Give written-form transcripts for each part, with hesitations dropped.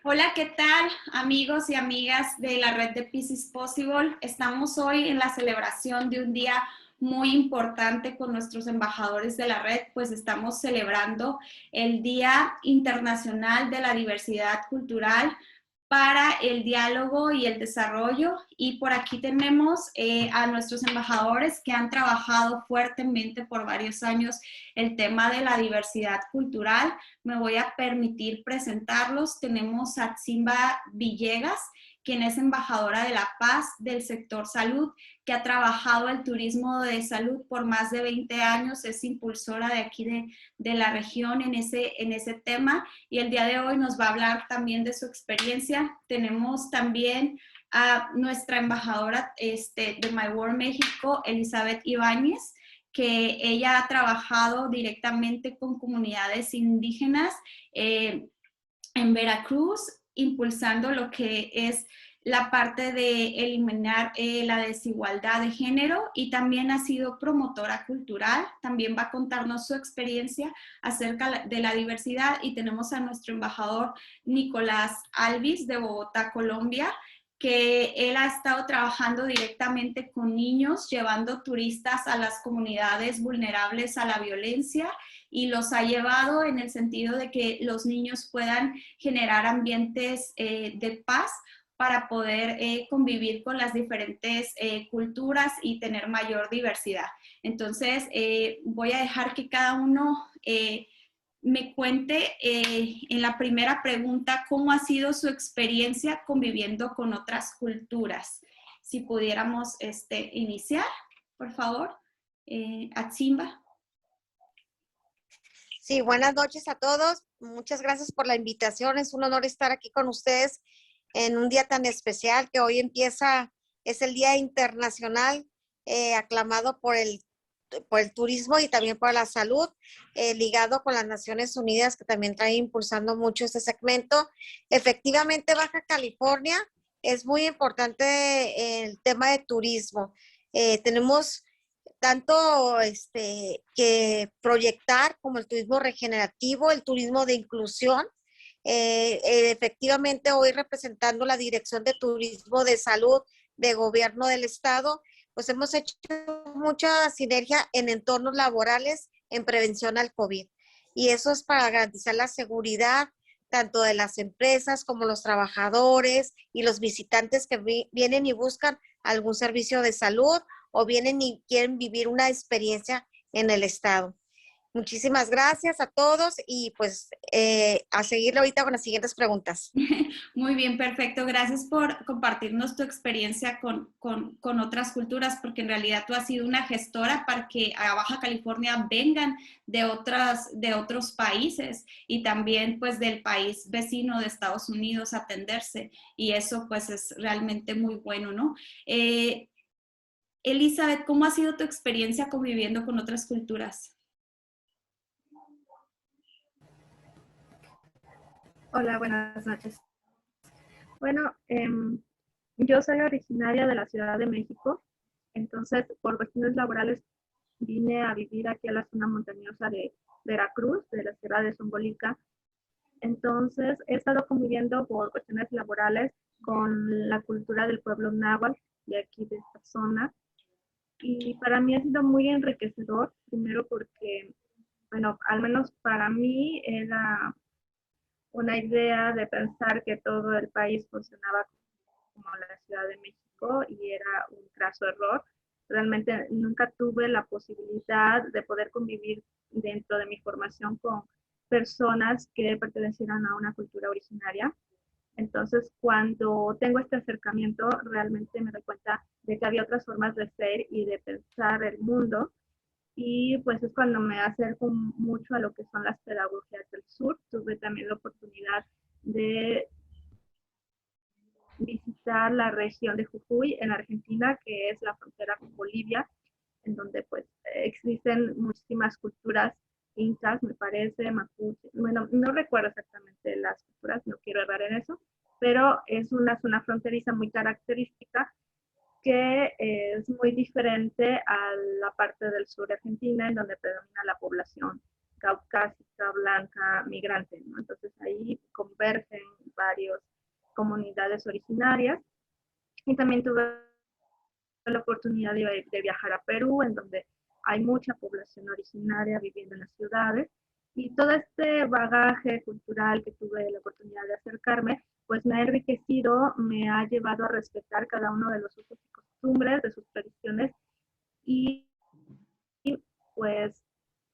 Hola, ¿qué tal, amigos y amigas de la red de Peace is Possible? Estamos hoy en la celebración de un día muy importante con nuestros embajadores de la red, pues estamos celebrando el Día Internacional de la Diversidad Cultural para el diálogo y el desarrollo. Y por aquí tenemos a nuestros embajadores que han trabajado fuertemente por varios años el tema de la diversidad cultural. Me voy a permitir presentarlos. Tenemos a Tsimba Villegas, quien es embajadora de la paz del sector salud, que ha trabajado el turismo de salud por más de 20 años, es impulsora de aquí de la región en ese tema, y el día de hoy nos va a hablar también de su experiencia. Tenemos también a nuestra embajadora de My World México, Elizabeth Ibáñez, que ella ha trabajado directamente con comunidades indígenas en Veracruz, impulsando lo que es la parte de eliminar la desigualdad de género, y también ha sido promotora cultural. También va a contarnos su experiencia acerca de la diversidad, y tenemos a nuestro embajador Nicolás Alvis de Bogotá, Colombia, que él ha estado trabajando directamente con niños, llevando turistas a las comunidades vulnerables a la violencia, y los ha llevado en el sentido de que los niños puedan generar ambientes de paz para poder convivir con las diferentes culturas y tener mayor diversidad. Entonces, voy a dejar que cada uno me cuente en la primera pregunta cómo ha sido su experiencia conviviendo con otras culturas. Si pudiéramos iniciar, por favor, Atsimba. Sí, buenas noches a todos. Muchas gracias por la invitación. Es un honor estar aquí con ustedes en un día tan especial que hoy empieza, es el Día Internacional aclamado por el turismo y también por la salud, ligado con las Naciones Unidas, que también trae impulsando mucho este segmento. Efectivamente, Baja California es muy importante el tema de turismo. Tenemos tanto que proyectar como el turismo regenerativo, el turismo de inclusión. Efectivamente, hoy representando la Dirección de Turismo de Salud de Gobierno del Estado, pues hemos hecho mucha sinergia en entornos laborales en prevención al COVID. Y eso es para garantizar la seguridad tanto de las empresas como los trabajadores y los visitantes que vienen y buscan algún servicio de salud o vienen y quieren vivir una experiencia en el estado. Muchísimas gracias a todos y pues a seguir ahorita con las siguientes preguntas. Muy bien, perfecto. Gracias por compartirnos tu experiencia con otras culturas, porque en realidad tú has sido una gestora para que a Baja California vengan de otros países y también pues del país vecino de Estados Unidos a atenderse, y eso pues es realmente muy bueno, ¿no? Elizabeth, ¿cómo ha sido tu experiencia conviviendo con otras culturas? Hola, buenas noches. Bueno, yo soy originaria de la Ciudad de México, entonces por cuestiones laborales vine a vivir aquí a la zona montañosa de Veracruz, de la Sierra de Zongolica. Entonces he estado conviviendo por cuestiones laborales con la cultura del pueblo náhuatl de aquí de esta zona, y para mí ha sido muy enriquecedor, primero porque, bueno, al menos para mí era una idea de pensar que todo el país funcionaba como la Ciudad de México, y era un craso error. Realmente nunca tuve la posibilidad de poder convivir dentro de mi formación con personas que pertenecieran a una cultura originaria. Entonces, cuando tengo este acercamiento, realmente me doy cuenta de que había otras formas de ser y de pensar el mundo, y pues es cuando me acerco mucho a lo que son las pedagogías del sur. Tuve también la oportunidad de visitar la región de Jujuy en Argentina, que es la frontera con Bolivia, en donde pues existen muchísimas culturas incas, me parece, mapuche, bueno, no recuerdo exactamente las culturas, no quiero errar en eso, pero es una zona fronteriza muy característica que es muy diferente a la parte del sur de Argentina, en donde predomina la población caucásica, blanca, migrante, ¿no? Entonces ahí convergen varios comunidades originarias. Y también tuve la oportunidad de viajar a Perú, en donde hay mucha población originaria viviendo en las ciudades. Y todo este bagaje cultural que tuve la oportunidad de acercarme, pues me ha enriquecido, me ha llevado a respetar cada uno de los usos y costumbres, de sus tradiciones y pues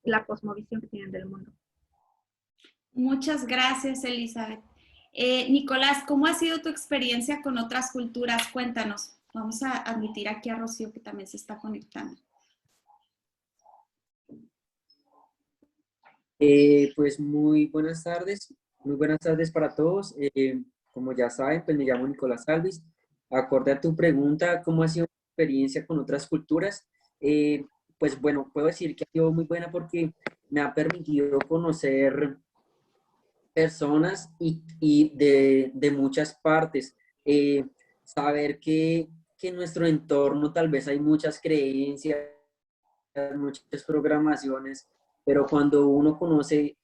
la cosmovisión que tienen del mundo. Muchas gracias, Elizabeth. Nicolás, ¿cómo ha sido tu experiencia con otras culturas? Cuéntanos. Vamos a admitir aquí a Rocío, que también se está conectando. Pues muy buenas tardes para todos. Como ya saben, pues me llamo Nicolás Alvis. Acorde a tu pregunta, ¿cómo ha sido mi experiencia con otras culturas? Pues bueno, puedo decir que ha sido muy buena porque me ha permitido conocer personas y de muchas partes. Saber que en nuestro entorno tal vez hay muchas creencias, muchas programaciones, pero cuando uno conoce,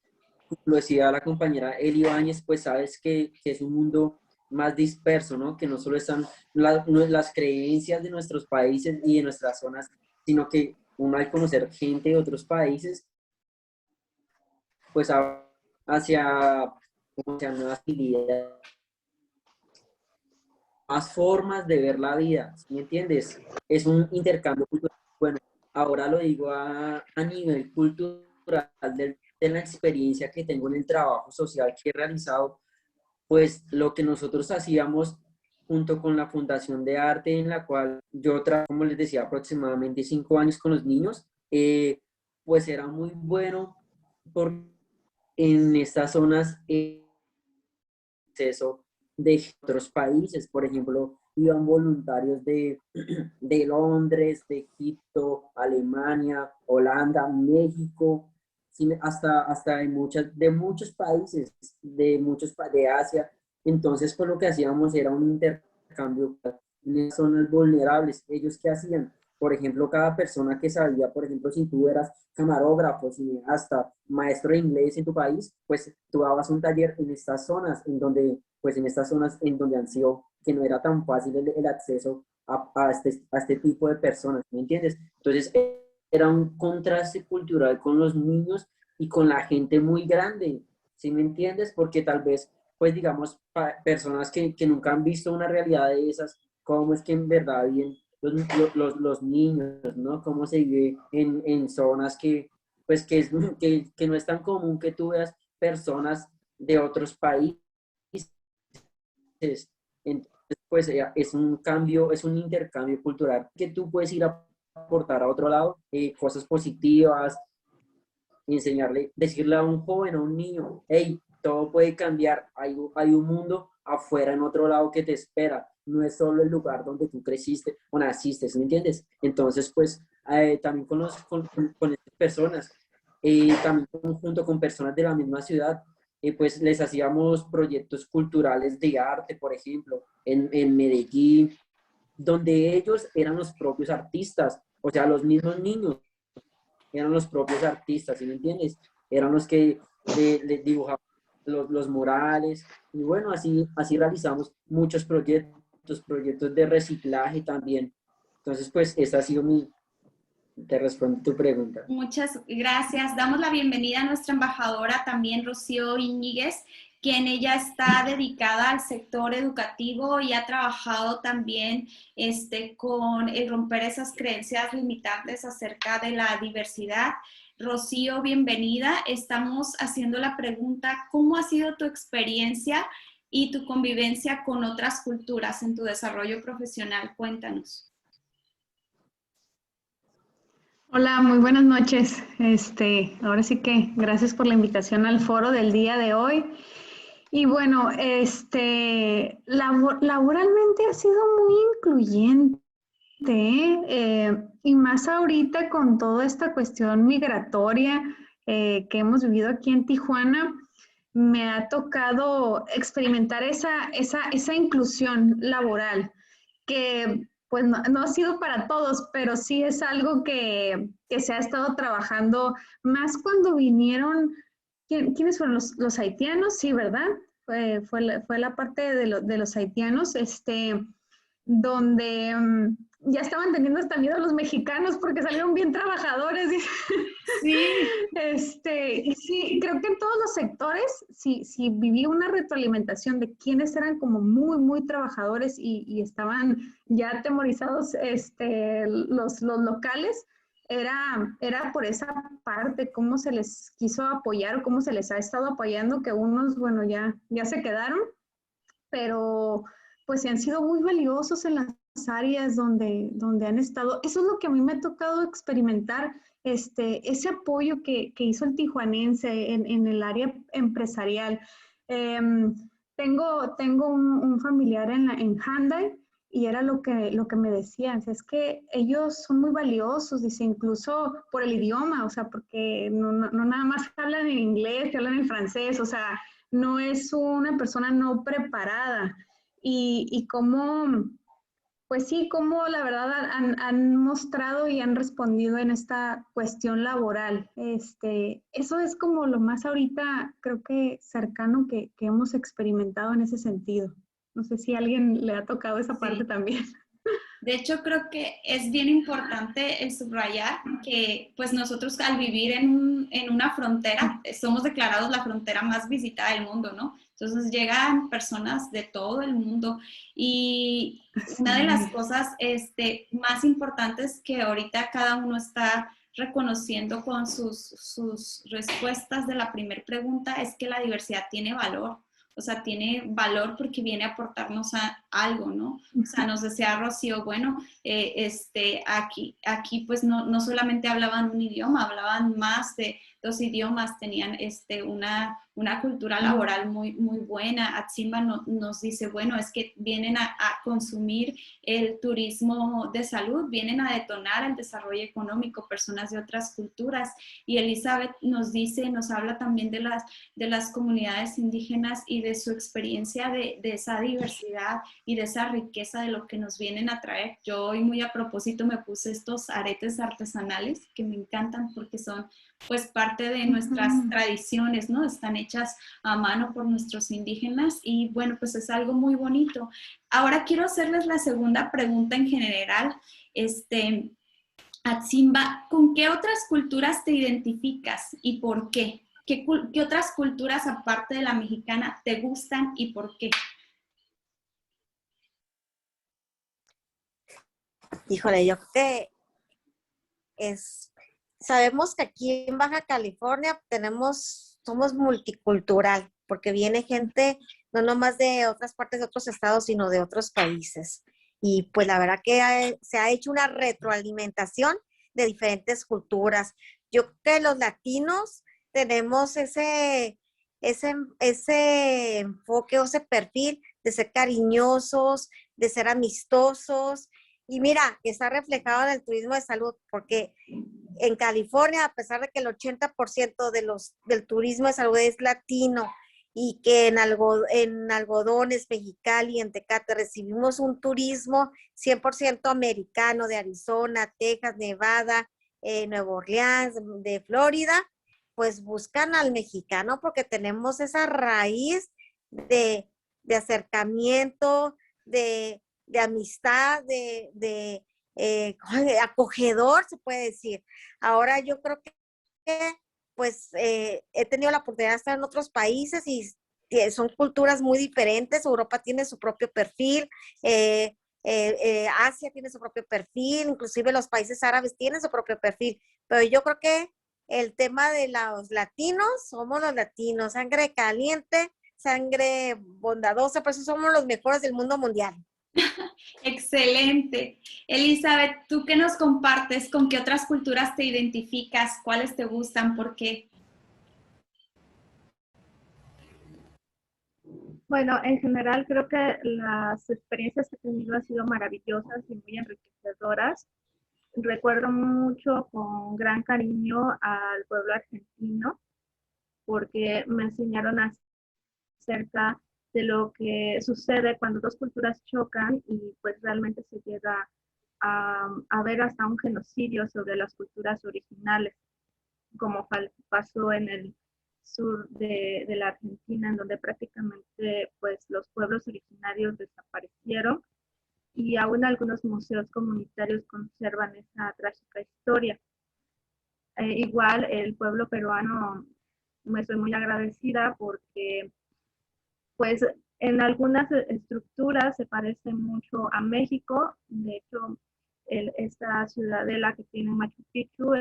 como lo decía la compañera Eli Báñez, pues sabes que es un mundo más disperso, ¿no? Que no solo están las creencias de nuestros países y de nuestras zonas, sino que uno al conocer gente de otros países, pues hacia nuevas habilidades, más formas de ver la vida, ¿sí me entiendes? Es un intercambio cultural. Bueno, ahora lo digo a nivel cultural de la experiencia que tengo en el trabajo social que he realizado, pues lo que nosotros hacíamos junto con la Fundación de Arte, en la cual yo trabajo, como les decía, aproximadamente 5 años con los niños, pues era muy bueno porque en estas zonas acceso de otros países, por ejemplo, iban voluntarios de Londres, de Egipto, Alemania, Holanda, México, hasta de muchos países, de Asia. Entonces, pues lo que hacíamos era un intercambio en las zonas vulnerables. ¿Ellos qué hacían? Por ejemplo, cada persona que sabía, por ejemplo, si tú eras camarógrafo, hasta maestro de inglés en tu país, pues tú dabas un taller en estas zonas, en donde han sido, que no era tan fácil el acceso a este tipo de personas, ¿me entiendes? Entonces, era un contraste cultural con los niños y con la gente muy grande, ¿sí me entiendes? Porque tal vez, pues digamos, personas que nunca han visto una realidad de esas, cómo es que en verdad viven los niños, ¿no? Cómo se vive en zonas pues que no es tan común que tú veas personas de otros países. Entonces, pues es un cambio, es un intercambio cultural que tú puedes ir a aportar a otro lado, cosas positivas, enseñarle, decirle a un joven, a un niño, hey, todo puede cambiar, hay un mundo afuera en otro lado que te espera, no es solo el lugar donde tú creciste o naciste, ¿me entiendes? Entonces, pues, también con estas personas, también junto con personas de la misma ciudad, pues les hacíamos proyectos culturales de arte, por ejemplo, en Medellín, donde ellos eran los propios artistas, o sea, los mismos niños eran los propios artistas, ¿sí me entiendes? Eran los que le dibujaban los murales, y bueno, así realizamos muchos proyectos de reciclaje también. Entonces, pues, esa ha sido te respondo tu pregunta. Muchas gracias. Damos la bienvenida a nuestra embajadora también, Rocío Iñiguez, quien ella está dedicada al sector educativo y ha trabajado también con el romper esas creencias limitantes acerca de la diversidad. Rocío, bienvenida. Estamos haciendo la pregunta, ¿cómo ha sido tu experiencia y tu convivencia con otras culturas en tu desarrollo profesional? Cuéntanos. Hola, muy buenas noches. Ahora sí que gracias por la invitación al foro del día de hoy. Y bueno, laboralmente ha sido muy incluyente, y más ahorita con toda esta cuestión migratoria que hemos vivido aquí en Tijuana, me ha tocado experimentar esa inclusión laboral que pues no ha sido para todos, pero sí es algo que se ha estado trabajando más cuando vinieron, ¿quiénes fueron los haitianos? Sí, ¿verdad? fue la parte de los haitianos, donde ya estaban teniendo hasta miedo a los mexicanos porque salieron bien trabajadores. Sí. Y sí, creo que en todos los sectores sí viví una retroalimentación de quienes eran como muy, muy trabajadores y estaban ya atemorizados los locales. Era por esa parte, cómo se les quiso apoyar o cómo se les ha estado apoyando, que unos, bueno, ya se quedaron, pero pues sí han sido muy valiosos en las áreas donde han estado. Eso es lo que a mí me ha tocado experimentar, ese apoyo que hizo el tijuanense en el área empresarial. Tengo un familiar en Hyundai y era lo que me decían, es que ellos son muy valiosos, dice, incluso por el idioma, o sea, porque no nada más hablan en inglés, hablan en francés, o sea, no es una persona no preparada. Y cómo, pues sí, cómo la verdad han mostrado y han respondido en esta cuestión laboral. Eso es como lo más ahorita, creo que cercano que hemos experimentado en ese sentido. No sé si a alguien le ha tocado esa parte Sí. también. De hecho, creo que es bien importante el subrayar que pues nosotros al vivir en una frontera, somos declarados la frontera más visitada del mundo, ¿no? Entonces llegan personas de todo el mundo y una de las cosas más importantes que ahorita cada uno está reconociendo con sus respuestas de la primera pregunta es que la diversidad tiene valor. O sea, tiene valor porque viene a aportarnos algo, ¿no? O sea, nos decía Rocío, bueno, aquí pues no solamente hablaban un idioma, hablaban más de 2 idiomas, tenían una cultura laboral muy, muy buena. Atzimba nos dice, bueno, es que vienen a consumir el turismo de salud, vienen a detonar el desarrollo económico, personas de otras culturas. Y Elizabeth nos habla también de las comunidades indígenas y de su experiencia de esa diversidad y de esa riqueza de lo que nos vienen a traer. Yo hoy muy a propósito me puse estos aretes artesanales que me encantan porque son pues parte de nuestras tradiciones, ¿no? Están hechas a mano por nuestros indígenas y bueno, pues es algo muy bonito. Ahora quiero hacerles la segunda pregunta en general. Atzimba, ¿con qué otras culturas te identificas y por qué? ¿Qué otras culturas aparte de la mexicana te gustan y por qué? Híjole, yo creo que sabemos que aquí en Baja California somos multicultural, porque viene gente no nomás de otras partes de otros estados, sino de otros países. Y pues la verdad que se ha hecho una retroalimentación de diferentes culturas. Yo creo que los latinos tenemos ese enfoque o ese perfil de ser cariñosos, de ser amistosos. Y mira, está reflejado en el turismo de salud, porque en California, a pesar de que el 80% del turismo de salud es latino y que en Algodones, Mexicali, en Tecate recibimos un turismo 100% americano de Arizona, Texas, Nevada, Nueva Orleans, de Florida, pues buscan al mexicano porque tenemos esa raíz de acercamiento, de amistad, de acogedor, se puede decir. Ahora yo creo que pues he tenido la oportunidad de estar en otros países y son culturas muy diferentes. Europa tiene su propio perfil, Asia tiene su propio perfil, inclusive los países árabes tienen su propio perfil, pero yo creo que el tema de los latinos, somos los latinos, sangre caliente, sangre bondadosa, por eso somos los mejores del mundo mundial. Excelente. Elizabeth, ¿tú qué nos compartes? ¿Con qué otras culturas te identificas? ¿Cuáles te gustan? ¿Por qué? Bueno, en general creo que las experiencias que he tenido han sido maravillosas y muy enriquecedoras. Recuerdo mucho con gran cariño al pueblo argentino porque me enseñaron acerca de lo que sucede cuando dos culturas chocan y pues realmente se llega a ver hasta un genocidio sobre las culturas originales, como pasó sur de la Argentina, en donde prácticamente pues los pueblos originarios desaparecieron y aún algunos museos comunitarios conservan esa trágica historia. Igual el pueblo peruano, me estoy muy agradecida porque pues en algunas estructuras se parece mucho a México. De hecho, esta ciudadela que tiene Machu Picchu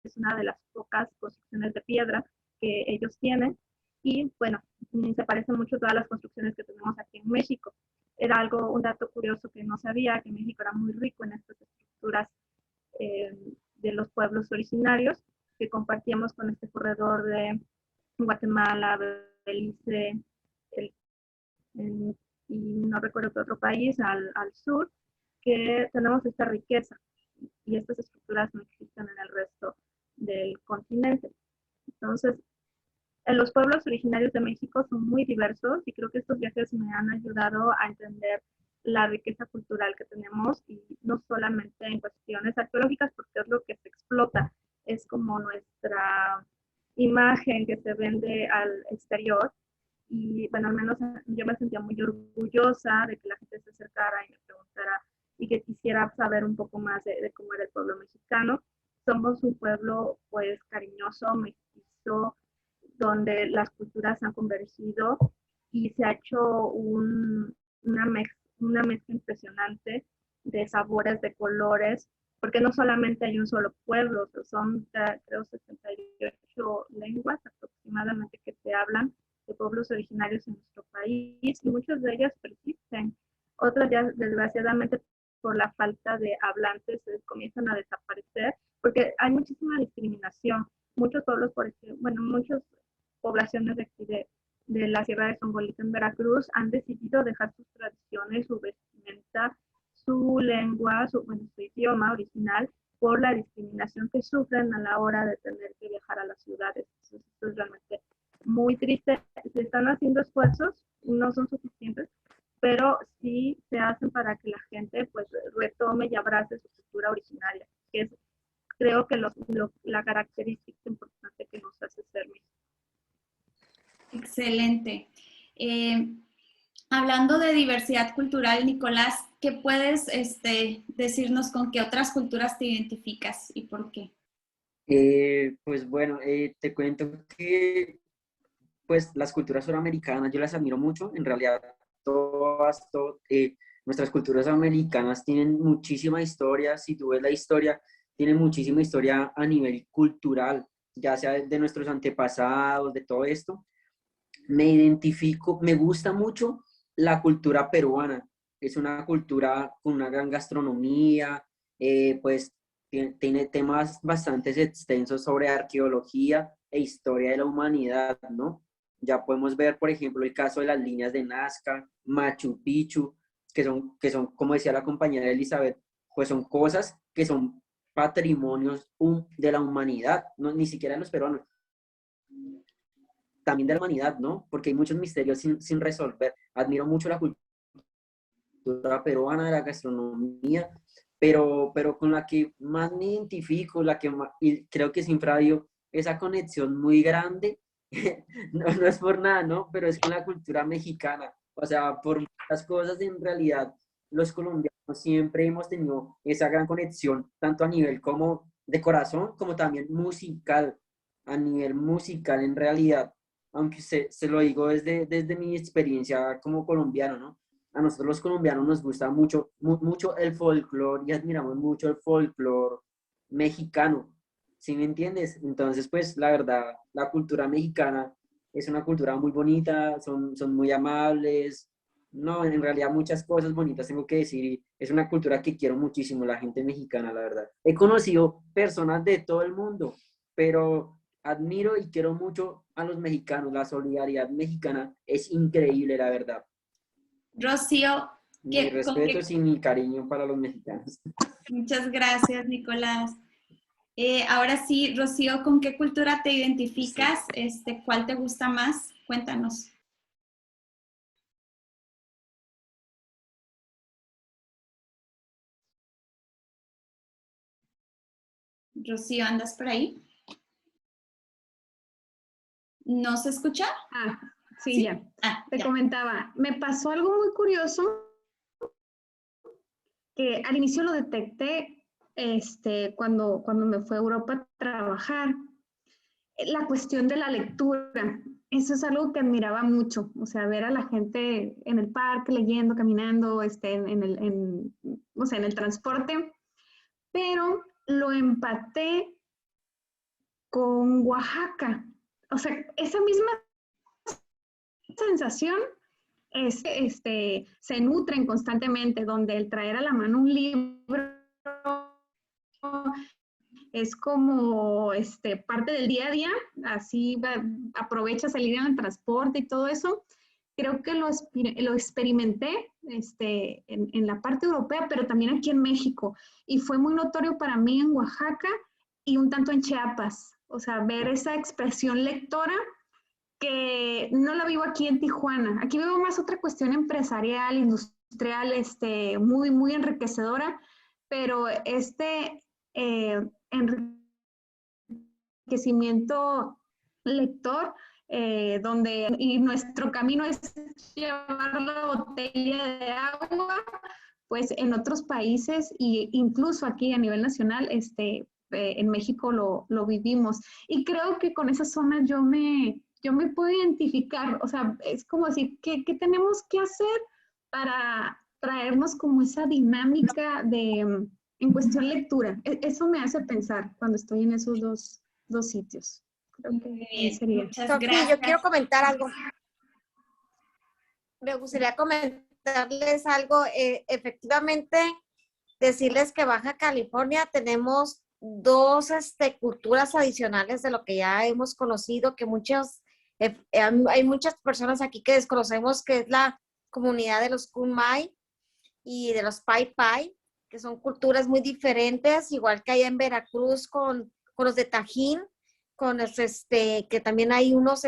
es una de las pocas construcciones de piedra que ellos tienen. Y bueno, se parecen mucho a todas las construcciones que tenemos aquí en México. Era algo, un dato curioso que no sabía, que México era muy rico en estas estructuras eh, de los pueblos originarios que compartíamos con este corredor de Guatemala, Belice, el, y no recuerdo qué otro país al sur, que tenemos esta riqueza y estas estructuras no existen en el resto del continente. Entonces, los pueblos originarios de México son muy diversos y creo que estos viajes me han ayudado a entender la riqueza cultural que tenemos y no solamente en cuestiones arqueológicas, porque es lo que se explota, es como nuestra imagen que se vende al exterior. Y bueno, al menos yo me sentía muy orgullosa de que la gente se acercara y me preguntara y que quisiera saber un poco más de cómo era el pueblo mexicano. Somos un pueblo pues cariñoso, mestizo, donde las culturas han convergido y se ha hecho una mezcla impresionante de sabores, de colores, porque no solamente hay un solo pueblo, son creo 68 lenguas aproximadamente que se hablan de pueblos originarios en nuestro país y muchas de ellas persisten. Otras ya desgraciadamente por la falta de hablantes comienzan a desaparecer porque hay muchísima discriminación. Muchos pueblos, por ejemplo, bueno, muchas poblaciones de aquí de la Sierra de Songolita en Veracruz han decidido dejar sus tradiciones, su vestimenta, su lengua, bueno, su idioma original por la discriminación que sufren a la hora de tener que viajar a las ciudades. Entonces, esto es realmente muy triste. Se están haciendo esfuerzos, no son suficientes, pero sí se hacen para que la gente pues retome y abrace su cultura originaria, que es creo que la característica importante que nos hace ser mexicanos. Excelente. Hablando de diversidad cultural, Nicolás, ¿qué puedes decirnos con qué otras culturas te identificas y por qué? Pues bueno, te cuento que pues las culturas suramericanas yo las admiro mucho. En realidad, nuestras culturas americanas tienen muchísima historia. Si tú ves la historia, tienen muchísima historia a nivel cultural, ya sea de nuestros antepasados, de todo esto. Me identifico, me gusta mucho la cultura peruana. Es una cultura con una gran gastronomía, pues tiene temas bastante extensos sobre arqueología e historia de la humanidad, ¿no? Ya podemos ver, por ejemplo, el caso de las líneas de Nazca, Machu Picchu, que son, como decía la compañera Elizabeth, pues son cosas que son patrimonios de la humanidad, no, ni siquiera de los peruanos, también de la humanidad, ¿no? Porque hay muchos misterios sin resolver. Admiro mucho la cultura peruana, de la gastronomía, pero con la que más me identifico, la que más, y creo que siempre ha habido esa conexión muy grande, no es por nada, ¿no? Pero es con la cultura mexicana. O sea, por muchas cosas en realidad, los colombianos siempre hemos tenido esa gran conexión, tanto a nivel como de corazón, como también musical, a nivel musical en realidad, aunque se lo digo desde mi experiencia como colombiano, ¿no? A nosotros los colombianos nos gusta mucho el folclore y admiramos mucho el folclore mexicano, ¿sí me entiendes? Entonces, pues la verdad, la cultura mexicana es una cultura muy bonita, son muy amables, no, en realidad muchas cosas bonitas tengo que decir y es una cultura que quiero muchísimo, la gente mexicana, la verdad. He conocido personas de todo el mundo, pero admiro y quiero mucho a los mexicanos, la solidaridad mexicana es increíble, la verdad. Rocío, Mi ¿con respeto qué? y mi cariño para los mexicanos. Muchas gracias, Nicolás. Ahora sí, Rocío, ¿con qué cultura te identificas? ¿Cuál te gusta más? Cuéntanos. Rocío, ¿andas por ahí? ¿No se escucha? Ah, sí, ¿Sí? ya. Te Ya. comentaba, me pasó algo muy curioso que al inicio lo detecté cuando me fui a Europa a trabajar. La cuestión de la lectura, eso es algo que admiraba mucho, o sea, ver a la gente en el parque leyendo, caminando, o sea, en el transporte, pero lo empaté con Oaxaca. O sea, esa misma sensación se nutren constantemente, donde el traer a la mano un libro es como parte del día a día, así aprovechas el ir en el transporte y todo eso. Creo que lo experimenté en la parte europea, pero también aquí en México. Y fue muy notorio para mí en Oaxaca y un tanto en Chiapas. O sea, ver esa expresión lectora que no la vivo aquí en Tijuana. Aquí vivo más otra cuestión empresarial, industrial, muy, muy enriquecedora, pero enriquecimiento lector, y nuestro camino es llevar la botella de agua, pues en otros países e incluso aquí a nivel nacional, en México lo vivimos. Y creo que con esa zona yo me puedo identificar, o sea, es como decir, ¿qué tenemos que hacer para traernos como esa dinámica en cuestión lectura? Eso me hace pensar cuando estoy en esos dos sitios. Creo Muy que ahí bien, sería. muchas Sofía, yo quiero gracias. comentar algo. Me gustaría comentarles algo. Efectivamente, decirles que Baja California tenemos dos culturas adicionales de lo que ya hemos conocido, que hay muchas personas aquí que desconocemos, que es la comunidad de los Kumai y de los Pai Pai, que son culturas muy diferentes, igual que allá en Veracruz con los de Tajín, con los, que también hay unos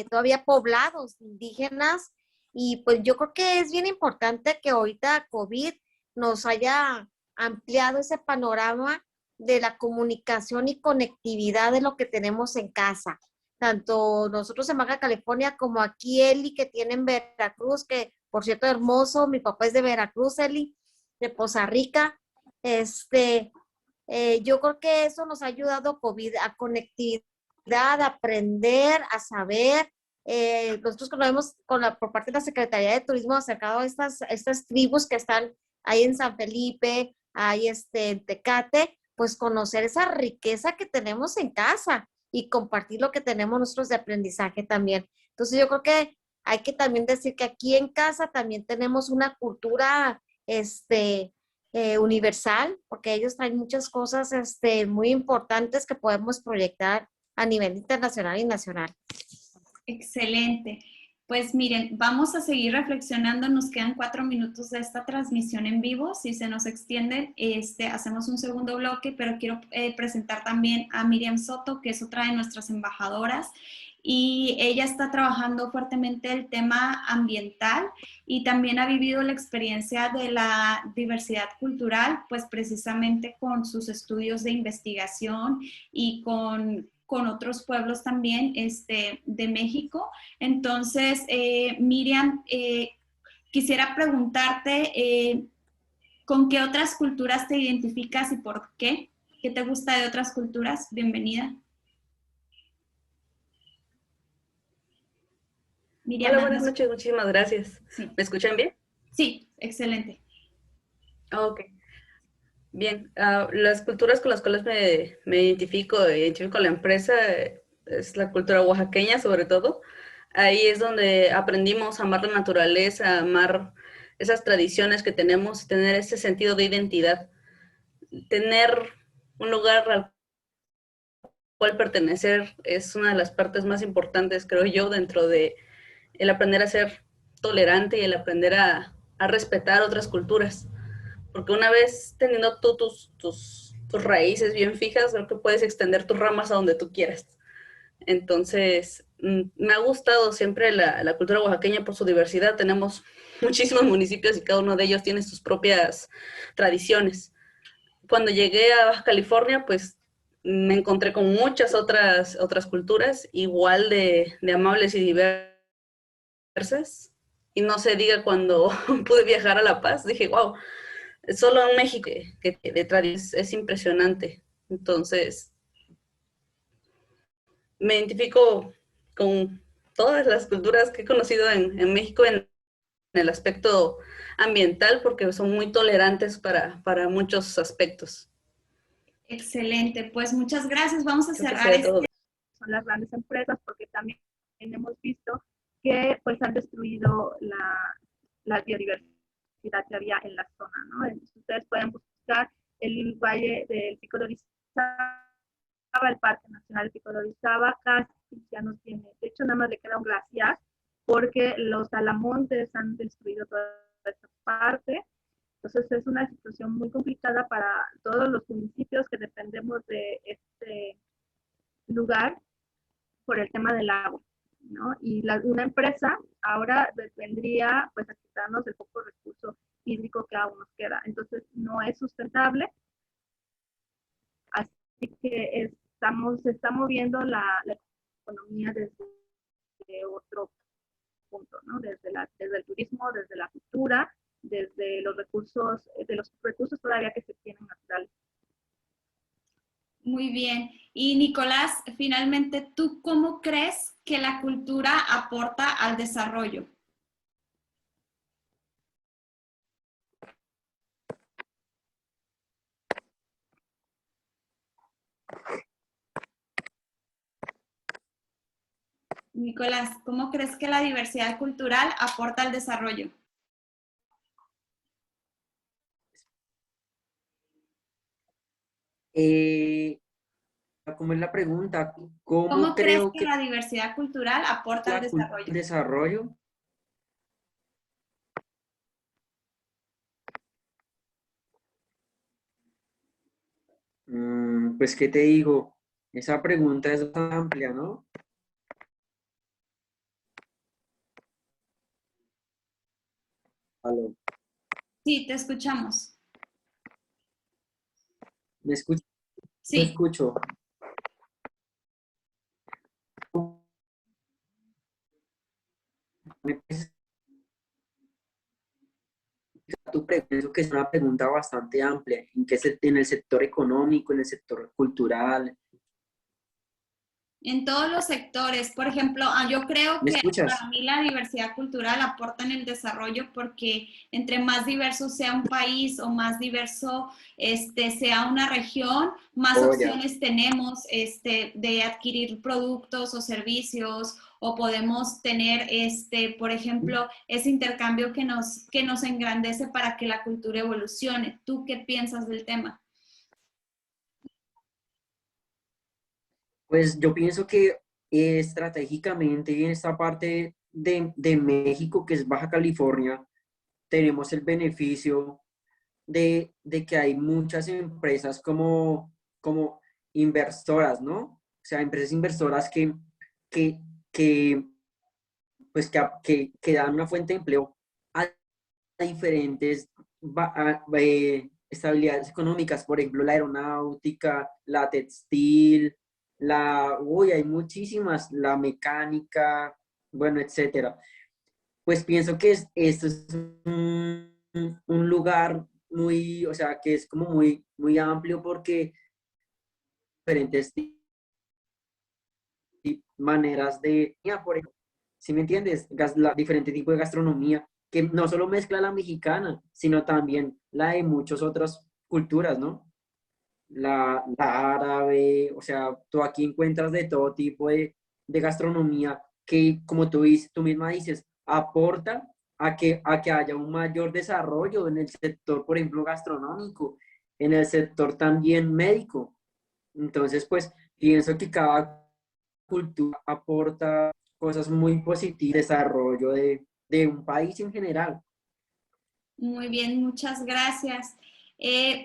todavía poblados indígenas, y pues yo creo que es bien importante que ahorita COVID nos haya ampliado ese panorama de la comunicación y conectividad de lo que tenemos en casa. Tanto nosotros en Baja California como aquí Eli, que tiene en Veracruz, que por cierto hermoso, mi papá es de Veracruz, Eli, de Poza Rica. Yo creo que eso nos ha ayudado COVID a conectividad, a aprender, a saber. Nosotros conocemos por parte de la Secretaría de Turismo acercado a estas tribus que están ahí en San Felipe, ahí en Tecate, pues conocer esa riqueza que tenemos en casa y compartir lo que tenemos nosotros de aprendizaje también. Entonces yo creo que hay que también decir que aquí en casa también tenemos una cultura universal, porque ellos traen muchas cosas muy importantes que podemos proyectar a nivel internacional y nacional. Excelente. Pues miren, vamos a seguir reflexionando. Nos quedan 4 minutos de esta transmisión en vivo. Si se nos extiende, hacemos un segundo bloque, pero quiero presentar también a Miriam Soto, que es otra de nuestras embajadoras, y ella está trabajando fuertemente el tema ambiental y también ha vivido la experiencia de la diversidad cultural, pues precisamente con sus estudios de investigación y con otros pueblos también de México. Entonces, Miriam, quisiera preguntarte, ¿con qué otras culturas te identificas y por qué? ¿Qué te gusta de otras culturas? Bienvenida. Miriam, Hola, buenas noches, muchísimas gracias. Sí. ¿Me escuchan bien? Sí, excelente. Ok. Bien, las culturas con las cuales me identifico la empresa, es la cultura oaxaqueña sobre todo. Ahí es donde aprendimos a amar la naturaleza, a amar esas tradiciones que tenemos, tener ese sentido de identidad, tener un lugar al cual pertenecer es una de las partes más importantes, creo yo, dentro de el aprender a ser tolerante y el aprender a respetar otras culturas. Porque una vez teniendo tú tus raíces bien fijas, creo que puedes extender tus ramas a donde tú quieras. Entonces, me ha gustado siempre la cultura oaxaqueña por su diversidad. Tenemos muchísimos municipios y cada uno de ellos tiene sus propias tradiciones. Cuando llegué a Baja California, pues me encontré con muchas otras culturas igual de amables y diversas. Y no se diga cuando pude viajar a La Paz, dije, wow, solo en México que de tradición es impresionante. Entonces, me identifico con todas las culturas que he conocido en México en el aspecto ambiental porque son muy tolerantes para muchos aspectos. Excelente, pues muchas gracias. Vamos a Creo que cerrar sería todo. Son las grandes empresas, porque también hemos visto que pues han destruido la biodiversidad que había en la zona, ¿no? Entonces, ustedes pueden buscar el Valle del Pico de Orizaba, el Parque Nacional del Pico de Orizaba, casi ya no tiene, de hecho nada más le queda un glaciar, porque los talamontes han destruido toda esa parte. Entonces es una situación muy complicada para todos los municipios que dependemos de este lugar por el tema del agua, ¿no? Y una empresa ahora vendría pues a quitarnos el poco recurso hídrico que aún nos queda. Entonces no es sustentable, así que se está moviendo la economía desde otro punto, ¿no? Desde el turismo, desde la cultura, desde los recursos, de los recursos todavía que se tienen naturales. Muy bien. Y Nicolás, finalmente, ¿tú cómo crees que la cultura aporta al desarrollo? Nicolás, ¿cómo crees que la diversidad cultural aporta al desarrollo? ¿Cómo es la pregunta? ¿Cómo ¿Cómo crees creo que que la diversidad cultural aporta al la cultura desarrollo? desarrollo? Pues, ¿qué te digo? Esa pregunta es tan amplia, ¿no? Aló, Sí, te escuchamos. ¿me escucho? No Sí. escucho. Me parece pienso que es una pregunta bastante amplia. En el sector económico, en el sector cultural? En todos los sectores, por ejemplo, yo creo ¿Me que escuchas? para mí la diversidad cultural aporta en el desarrollo porque entre más diverso sea un país o más diverso sea una región, más Oh, ya. opciones tenemos de adquirir productos o servicios o podemos tener, por ejemplo, ese intercambio que nos engrandece para que la cultura evolucione. ¿Tú qué piensas del tema? Pues yo pienso que estratégicamente en esta parte de México, que es Baja California, tenemos el beneficio de que hay muchas empresas como inversoras, ¿no? O sea, empresas inversoras que, que, pues que dan una fuente de empleo a diferentes estabilidades económicas, por ejemplo, la aeronáutica, la textil, hay muchísimas, la mecánica, bueno, etcétera. Pues pienso que esto es un lugar muy, o sea, que es como muy amplio porque diferentes maneras ya, por ejemplo, ¿sí me entiendes? Diferente tipo de gastronomía que no solo mezcla la mexicana, sino también la de muchas otras culturas, ¿no? La árabe, o sea, tú aquí encuentras de todo tipo de gastronomía que, como tú misma dices, aporta a que haya un mayor desarrollo en el sector, por ejemplo, gastronómico, en el sector también médico. Entonces, pues, pienso que cada cultura aporta cosas muy positivas al desarrollo de un país en general. Muy bien, muchas gracias.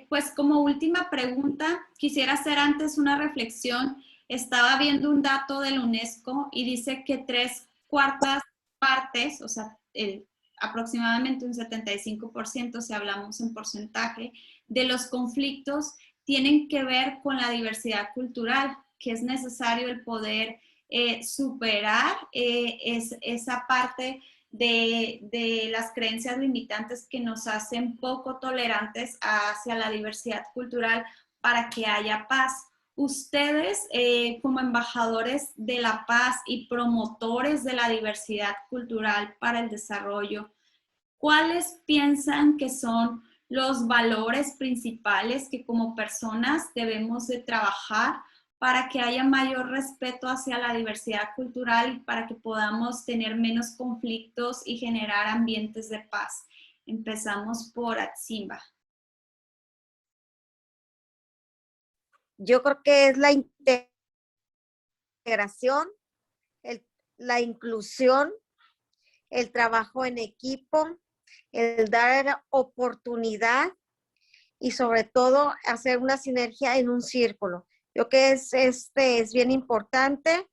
Pues como última pregunta, quisiera hacer antes una reflexión. Estaba viendo un dato de la UNESCO y dice que 3/4 partes, o sea, aproximadamente un 75%, si hablamos en porcentaje, de los conflictos tienen que ver con la diversidad cultural, que es necesario el poder superar esa parte de las creencias limitantes que nos hacen poco tolerantes hacia la diversidad cultural para que haya paz. Ustedes, como embajadores de la paz y promotores de la diversidad cultural para el desarrollo, ¿cuáles piensan que son los valores principales que como personas debemos de trabajar para que haya mayor respeto hacia la diversidad cultural y para que podamos tener menos conflictos y generar ambientes de paz? Empezamos por Atsimba. Yo creo que es la integración, la inclusión, el trabajo en equipo, el dar oportunidad y sobre todo hacer una sinergia en un círculo. Yo creo que es bien importante.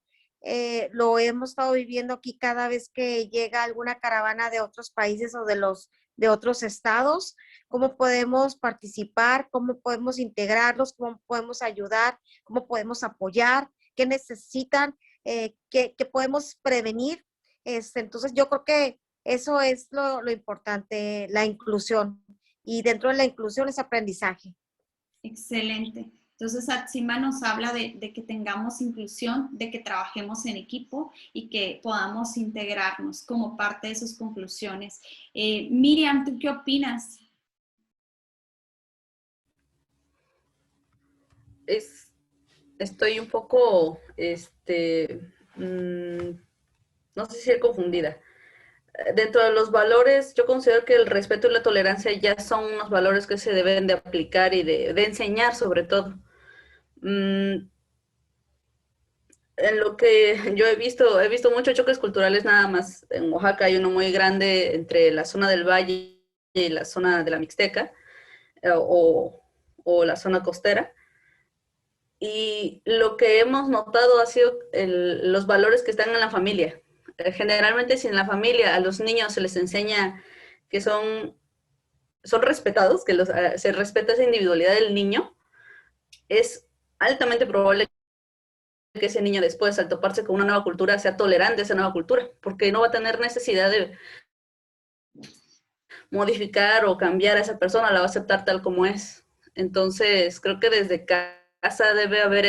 Lo hemos estado viviendo aquí cada vez que llega alguna caravana de otros países o de otros estados, cómo podemos participar, cómo podemos integrarlos, cómo podemos ayudar, cómo podemos apoyar, qué necesitan, qué podemos prevenir. Entonces yo creo que eso es lo importante, la inclusión. Y dentro de la inclusión es aprendizaje. Excelente. Entonces, Atsimba nos habla de que tengamos inclusión, de que trabajemos en equipo y que podamos integrarnos como parte de sus conclusiones. Miriam, ¿tú qué opinas? Estoy un poco, no sé si ser confundida. Dentro de los valores, yo considero que el respeto y la tolerancia ya son unos valores que se deben de aplicar y de enseñar sobre todo. En lo que yo he visto muchos choques culturales nada más. En Oaxaca hay uno muy grande entre la zona del Valle y la zona de la Mixteca, o la zona costera. Y lo que hemos notado ha sido los valores que están en la familia. Generalmente si en la familia a los niños se les enseña que son respetados, que se respeta esa individualidad del niño, es altamente probable que ese niño después, al toparse con una nueva cultura, sea tolerante a esa nueva cultura, porque no va a tener necesidad de modificar o cambiar a esa persona, la va a aceptar tal como es. Entonces, creo que desde casa debe haber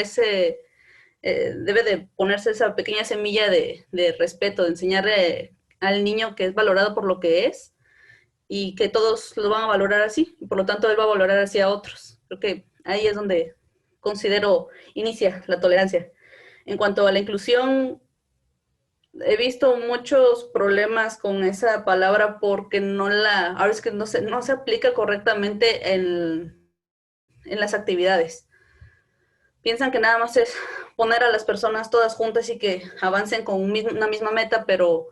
debe de ponerse esa pequeña semilla de respeto, de enseñarle al niño que es valorado por lo que es y que todos lo van a valorar así, y por lo tanto él va a valorar así a otros. Creo que ahí es donde considero inicia la tolerancia. En cuanto a la inclusión, he visto muchos problemas con esa palabra porque ahora es que no se aplica correctamente en las actividades. Piensan que nada más es poner a las personas todas juntas y que avancen con una misma meta, pero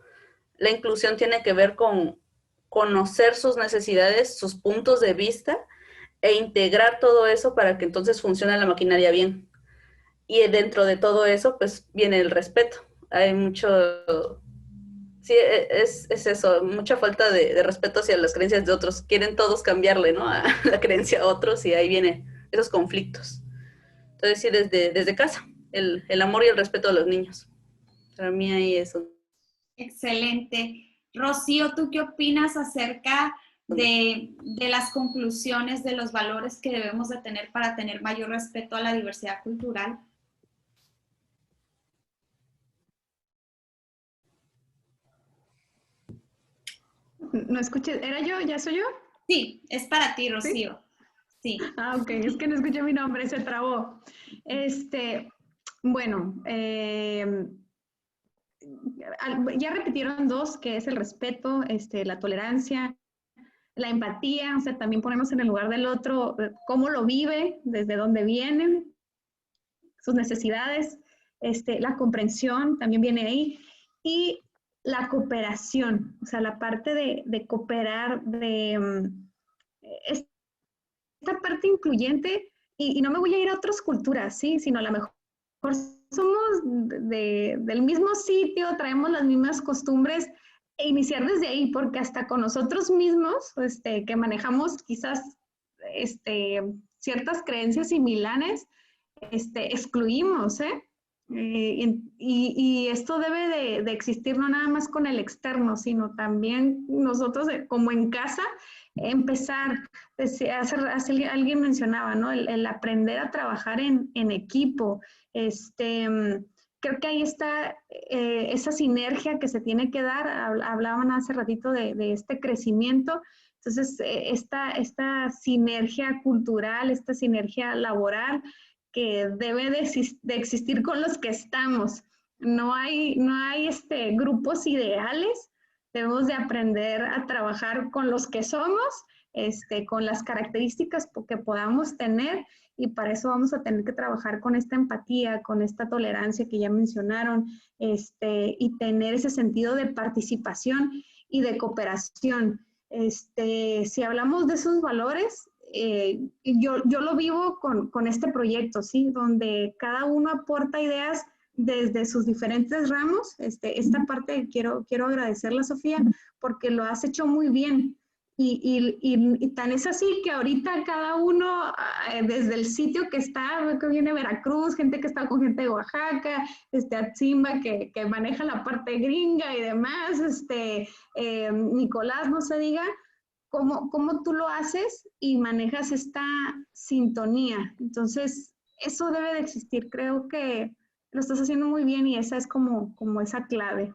la inclusión tiene que ver con conocer sus necesidades, sus puntos de vista e integrar todo eso para que entonces funcione la maquinaria bien. Y dentro de todo eso, pues viene el respeto. Hay sí, es eso, mucha falta de respeto hacia las creencias de otros. Quieren todos cambiarle, ¿no? A la creencia a otros y ahí vienen esos conflictos. Entonces, sí, desde casa, el amor y el respeto a los niños. Para mí ahí eso. Excelente. Rocío, ¿tú qué opinas acerca de las conclusiones, de los valores que debemos de tener para tener mayor respeto a la diversidad cultural? No escuché, ¿era yo? ¿Ya soy yo? Sí, es para ti, Rocío. Sí. Ah, ok, es que no escuché mi nombre, se trabó. Bueno, ya repitieron dos, que es el respeto, la tolerancia, la empatía, o sea, también ponernos en el lugar del otro, cómo lo vive, desde dónde viene, sus necesidades, la comprensión también viene ahí, y la cooperación, o sea, la parte de cooperar, esta parte incluyente, y no me voy a ir a otras culturas, ¿sí? Sino a lo mejor somos del mismo sitio, traemos las mismas costumbres, e iniciar desde ahí, porque hasta con nosotros mismos, que manejamos quizás ciertas creencias similares, excluimos, y esto debe de existir no nada más con el externo, sino también nosotros como en casa, empezar, alguien mencionaba, ¿no? El aprender a trabajar en equipo, creo que ahí está esa sinergia que se tiene que dar, hablaban hace ratito de este crecimiento. Entonces, esta sinergia cultural, esta sinergia laboral que debe de existir con los que estamos. No hay grupos ideales, debemos de aprender a trabajar con los que somos, con las características que podamos tener, y para eso vamos a tener que trabajar con esta empatía, con esta tolerancia que ya mencionaron, y tener ese sentido de participación y de cooperación. Si hablamos de esos valores, yo lo vivo con este proyecto, ¿sí? Donde cada uno aporta ideas desde sus diferentes ramos. Esta parte quiero agradecerle a Sofía porque lo has hecho muy bien. Y tan es así que ahorita cada uno, desde el sitio que está, que viene Veracruz, gente que está con gente de Oaxaca, Atzimba que maneja la parte gringa y demás, Nicolás, no se diga, cómo tú lo haces y manejas esta sintonía. Entonces, eso debe de existir. Creo que lo estás haciendo muy bien y esa es como esa clave.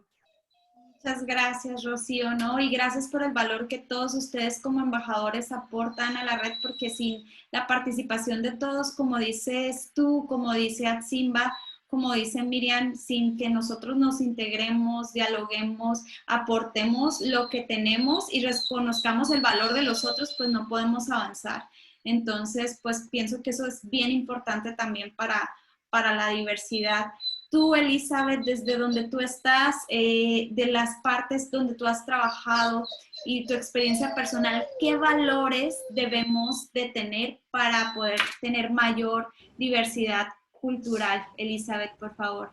Muchas gracias, Rocío, ¿no? Y gracias por el valor que todos ustedes como embajadores aportan a la red, porque sin la participación de todos, como dices tú, como dice Atzimba, como dice Miriam, sin que nosotros nos integremos, dialoguemos, aportemos lo que tenemos y reconozcamos el valor de los otros, pues no podemos avanzar. Entonces, pues pienso que eso es bien importante también para la diversidad. Tú, Elizabeth, desde donde tú estás, de las partes donde tú has trabajado y tu experiencia personal, ¿qué valores debemos de tener para poder tener mayor diversidad cultural? Elizabeth, por favor.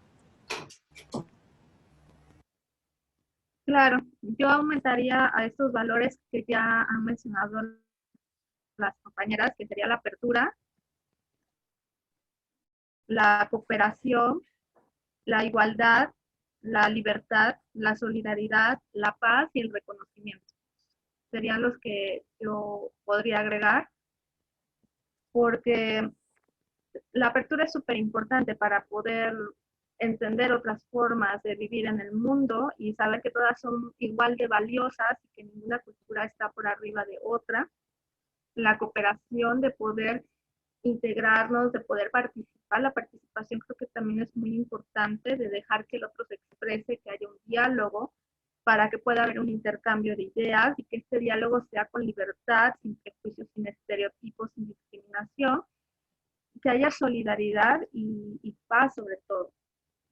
Claro, yo aumentaría a estos valores que ya han mencionado las compañeras, que sería la apertura, la cooperación, la igualdad, la libertad, la solidaridad, la paz y el reconocimiento. Serían los que yo podría agregar, porque la apertura es súper importante para poder entender otras formas de vivir en el mundo y saber que todas son igual de valiosas y que ninguna cultura está por arriba de otra. La cooperación, de poder integrarnos, de poder participar. La participación creo que también es muy importante, de dejar que el otro se exprese, que haya un diálogo para que pueda haber un intercambio de ideas y que este diálogo sea con libertad, sin prejuicios, sin estereotipos, sin discriminación, que haya solidaridad y paz sobre todo,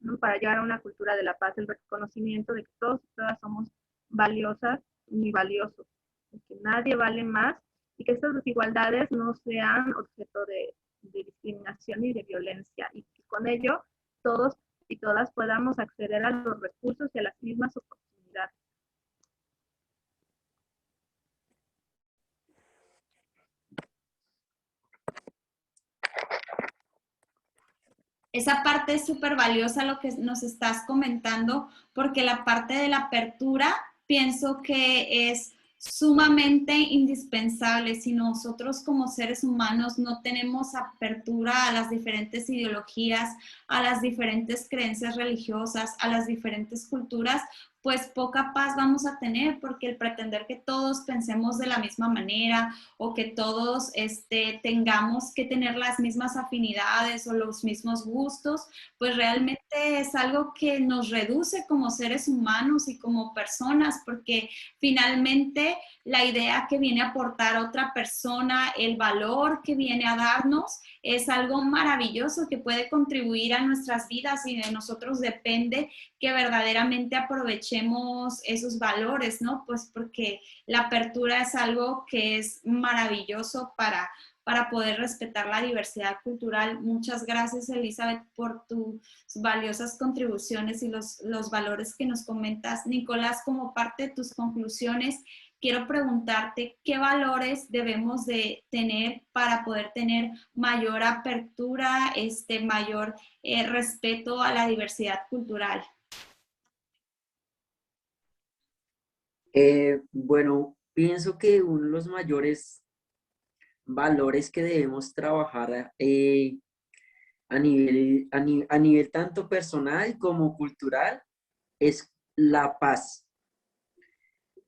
¿no? Para llegar a una cultura de la paz, el reconocimiento de que todos y todas somos valiosas y valiosos, que nadie vale más y que estas desigualdades no sean objeto de discriminación y de violencia, y que con ello todos y todas podamos acceder a los recursos y a las mismas oportunidades. Esa parte es súper valiosa lo que nos estás comentando, porque la parte de la apertura pienso que es sumamente indispensable. Si nosotros como seres humanos no tenemos apertura a las diferentes ideologías, a las diferentes creencias religiosas, a las diferentes culturas, pues poca paz vamos a tener, porque el pretender que todos pensemos de la misma manera o que todos tengamos que tener las mismas afinidades o los mismos gustos, pues realmente es algo que nos reduce como seres humanos y como personas, porque finalmente la idea que viene a aportar otra persona, el valor que viene a darnos, es algo maravilloso que puede contribuir a nuestras vidas, y de nosotros depende que verdaderamente aprovechemos esos valores, ¿no? Pues porque la apertura es algo que es maravilloso para poder respetar la diversidad cultural. Muchas gracias, Elizabeth, por tus valiosas contribuciones y los valores que nos comentas. Nicolás, como parte de tus conclusiones, quiero preguntarte qué valores debemos de tener para poder tener mayor apertura, mayor respeto a la diversidad cultural. Bueno, pienso que uno de los mayores valores que debemos trabajar a nivel tanto personal como cultural es la paz.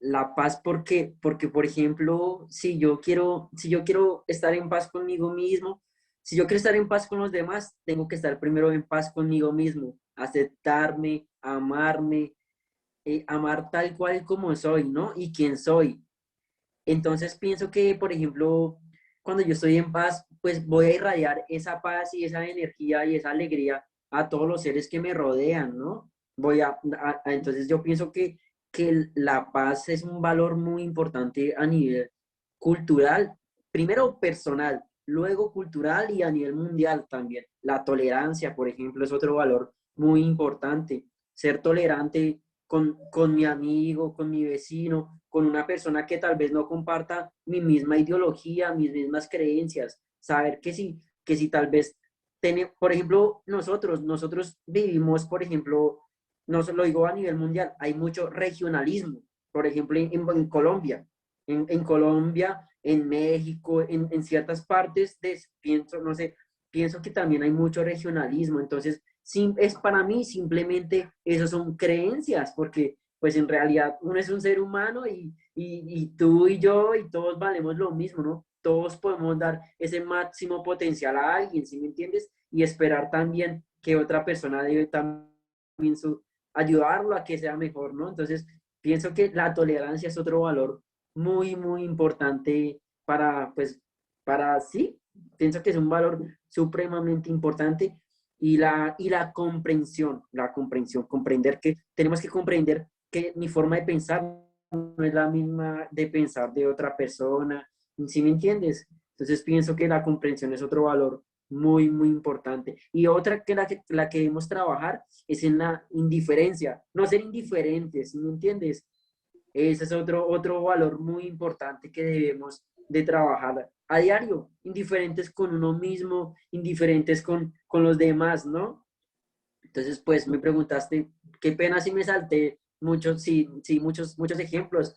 La paz porque, por ejemplo, si yo quiero estar en paz conmigo mismo, si yo quiero estar en paz con los demás, tengo que estar primero en paz conmigo mismo, aceptarme, amarme, amar tal cual como soy, ¿no? Y quién soy. Entonces pienso que, por ejemplo, cuando yo estoy en paz, pues voy a irradiar esa paz y esa energía y esa alegría a todos los seres que me rodean, ¿no? Entonces yo pienso que la paz es un valor muy importante a nivel cultural, primero personal, luego cultural y a nivel mundial también. La tolerancia, por ejemplo, es otro valor muy importante. Ser tolerante con mi amigo, con mi vecino, con una persona que tal vez no comparta mi misma ideología, mis mismas creencias. Saber que si tal vez, por ejemplo, nosotros vivimos, por ejemplo, no se lo digo a nivel mundial, hay mucho regionalismo. Por ejemplo, en Colombia, en Colombia, en México, en ciertas partes, pienso, no sé, pienso que también hay mucho regionalismo. Entonces, es para mí simplemente eso son creencias, porque pues en realidad uno es un ser humano y tú y yo y todos valemos lo mismo, ¿no? Todos podemos dar ese máximo potencial a alguien, ¿sí me entiendes? Y esperar también que otra persona debe también ayudarlo a que sea mejor, ¿no? Entonces, pienso que la tolerancia es otro valor muy, muy importante pues, sí, pienso que es un valor supremamente importante y la comprensión, comprender que tenemos que comprender que mi forma de pensar no es la misma de pensar de otra persona, ¿sí me entiendes? Entonces pienso que la comprensión es otro valor muy, muy importante. Y otra que la que debemos trabajar es en la indiferencia, no ser indiferentes, ¿sí me entiendes? Ese es otro valor muy importante que debemos de trabajar a diario, indiferentes con uno mismo, indiferentes con los demás, ¿no? Entonces, pues me preguntaste, qué pena si me salté muchos, sí, sí, muchos ejemplos,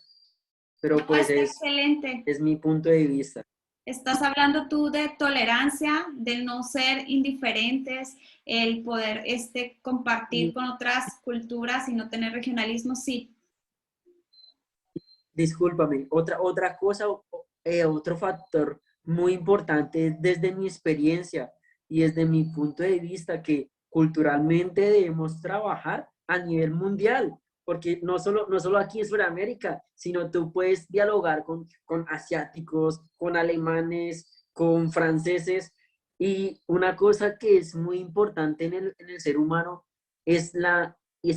pero No, pues está excelente. es mi punto de vista. Estás hablando tú de tolerancia, del no ser indiferentes, el poder compartir Y con otras culturas y no tener regionalismo, sí. discúlpame, otra cosa, otro factor muy importante desde mi experiencia y desde mi punto de vista que culturalmente debemos trabajar a nivel mundial, porque no solo aquí en Sudamérica, sino tú puedes dialogar con asiáticos, con alemanes, con franceses, y una cosa que es muy importante en el ser humano es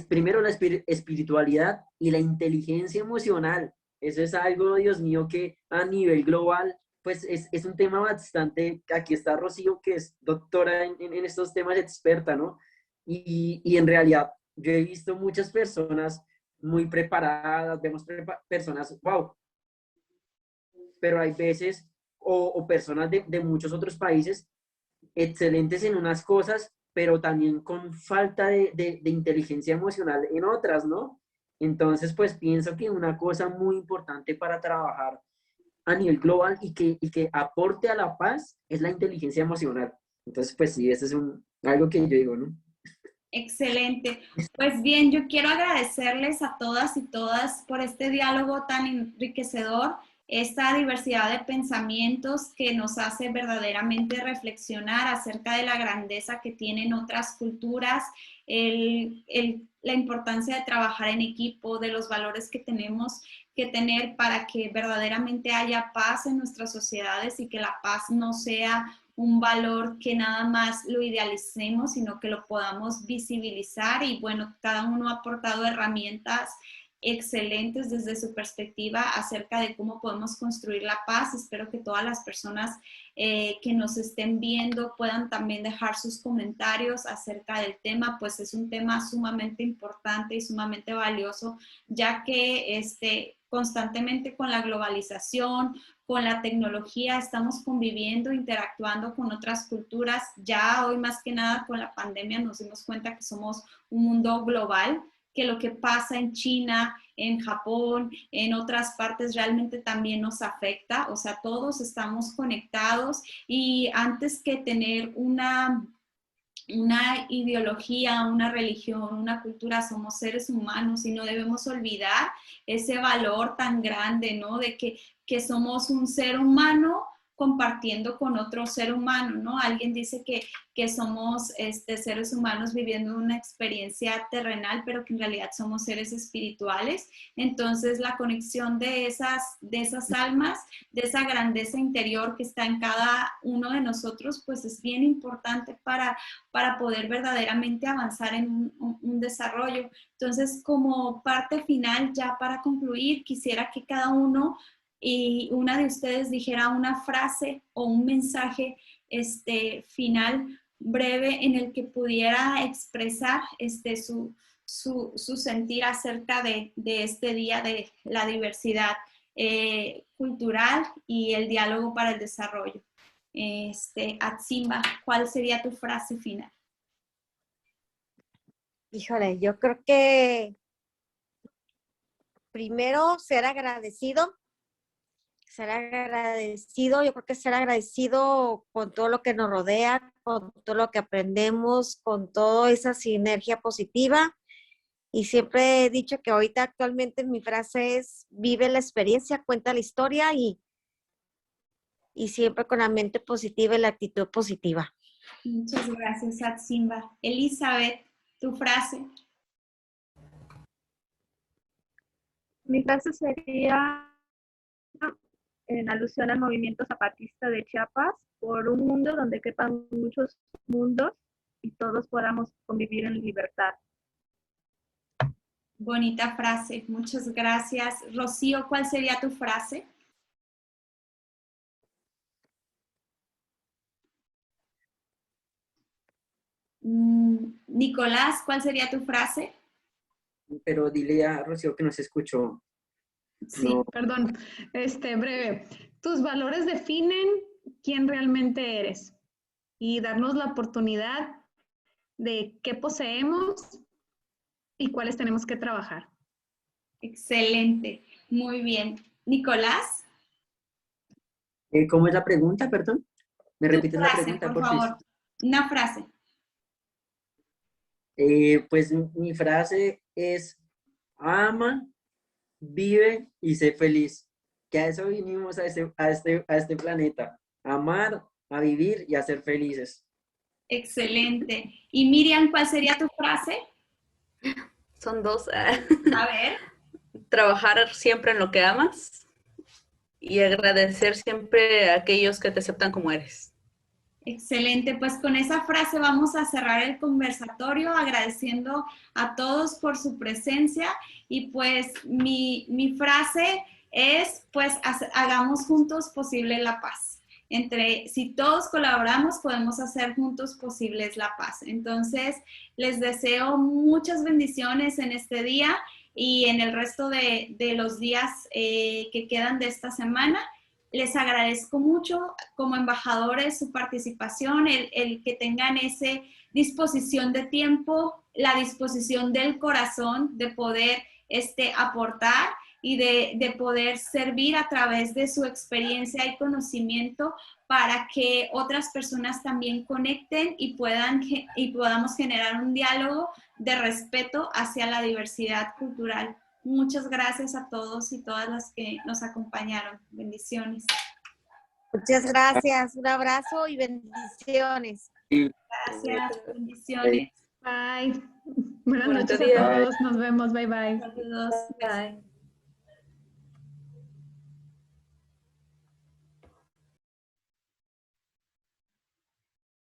primero la espiritualidad y la inteligencia emocional. Eso es algo, Dios mío, que a nivel global, pues es un tema bastante, aquí está Rocío, que es doctora en estos temas, experta, ¿no? Y en realidad yo he visto muchas personas muy preparadas, vemos personas, wow, pero hay veces, o personas de muchos otros países, excelentes en unas cosas, pero también con falta de inteligencia emocional en otras, ¿no? Entonces, pues pienso que una cosa muy importante para trabajar a nivel global y que aporte a la paz es la inteligencia emocional. Entonces, pues sí, eso es algo que yo digo, ¿no? Excelente. Pues bien, yo quiero agradecerles a todas y todas por este diálogo tan enriquecedor, esta diversidad de pensamientos que nos hace verdaderamente reflexionar acerca de la grandeza que tienen otras culturas, la importancia de trabajar en equipo, de los valores que tenemos que tener para que verdaderamente haya paz en nuestras sociedades y que la paz no sea un valor que nada más lo idealicemos, sino que lo podamos visibilizar y bueno, cada uno ha aportado herramientas excelentes desde su perspectiva acerca de cómo podemos construir la paz. Espero que todas las personas que nos estén viendo puedan también dejar sus comentarios acerca del tema, pues es un tema sumamente importante y sumamente valioso, ya que constantemente con la globalización, con la tecnología, estamos conviviendo, interactuando con otras culturas. Ya hoy más que nada con la pandemia nos dimos cuenta que somos un mundo global, que lo que pasa en China, en Japón, en otras partes realmente también nos afecta. O sea, todos estamos conectados y antes que tener una ideología, una religión, una cultura, somos seres humanos y no debemos olvidar ese valor tan grande, ¿no? De que somos un ser humano compartiendo con otro ser humano, ¿no? Alguien dice que somos seres humanos viviendo una experiencia terrenal, pero que en realidad somos seres espirituales. Entonces, la conexión de esas almas, de esa grandeza interior que está en cada uno de nosotros, pues es bien importante para poder verdaderamente avanzar en un desarrollo. Entonces, como parte final, ya para concluir, quisiera que cada uno y una de ustedes dijera una frase o un mensaje final breve en el que pudiera expresar su sentir acerca de este día de la diversidad cultural y el diálogo para el desarrollo. Atsimba, ¿cuál sería tu frase final? Híjole, yo creo que primero ser agradecido, yo creo que ser agradecido con todo lo que nos rodea, con todo lo que aprendemos, con toda esa sinergia positiva. Y siempre he dicho que ahorita actualmente mi frase es, vive la experiencia, cuenta la historia y siempre con la mente positiva y la actitud positiva. Muchas gracias, Atsimba. Elizabeth, tu frase. Mi frase sería en alusión al movimiento zapatista de Chiapas, por un mundo donde quepan muchos mundos y todos podamos convivir en libertad. Bonita frase, muchas gracias. Rocío, ¿cuál sería tu frase? Nicolás, ¿cuál sería tu frase? Pero dile a Rocío que no se escuchó. Sí, no. Perdón. Breve. Tus valores definen quién realmente eres y darnos la oportunidad de qué poseemos y cuáles tenemos que trabajar. Excelente, muy bien. Nicolás. ¿Cómo es la pregunta, perdón? ¿Me repites la pregunta, por favor? Una frase. Pues mi frase es, ama, vive y sé feliz. Que a eso vinimos a este planeta. A amar, a vivir y a ser felices. Excelente. Y Miriam, ¿cuál sería tu frase? Son dos. A ver. Trabajar siempre en lo que amas y agradecer siempre a aquellos que te aceptan como eres. Excelente, pues con esa frase vamos a cerrar el conversatorio agradeciendo a todos por su presencia y pues mi frase es pues hagamos juntos posible la paz. Si todos colaboramos podemos hacer juntos posibles la paz. Entonces les deseo muchas bendiciones en este día y en el resto de los días que quedan de esta semana. Les agradezco mucho como embajadores su participación, el que tengan esa disposición de tiempo, la disposición del corazón de poder aportar y de poder servir a través de su experiencia y conocimiento para que otras personas también conecten y podamos generar un diálogo de respeto hacia la diversidad cultural. Muchas gracias a todos y todas las que nos acompañaron. Bendiciones. Muchas gracias. Un abrazo y bendiciones. Gracias. Bendiciones. Bye. Buenas noches a todos. Nos vemos. Bye, bye. Saludos. Bye.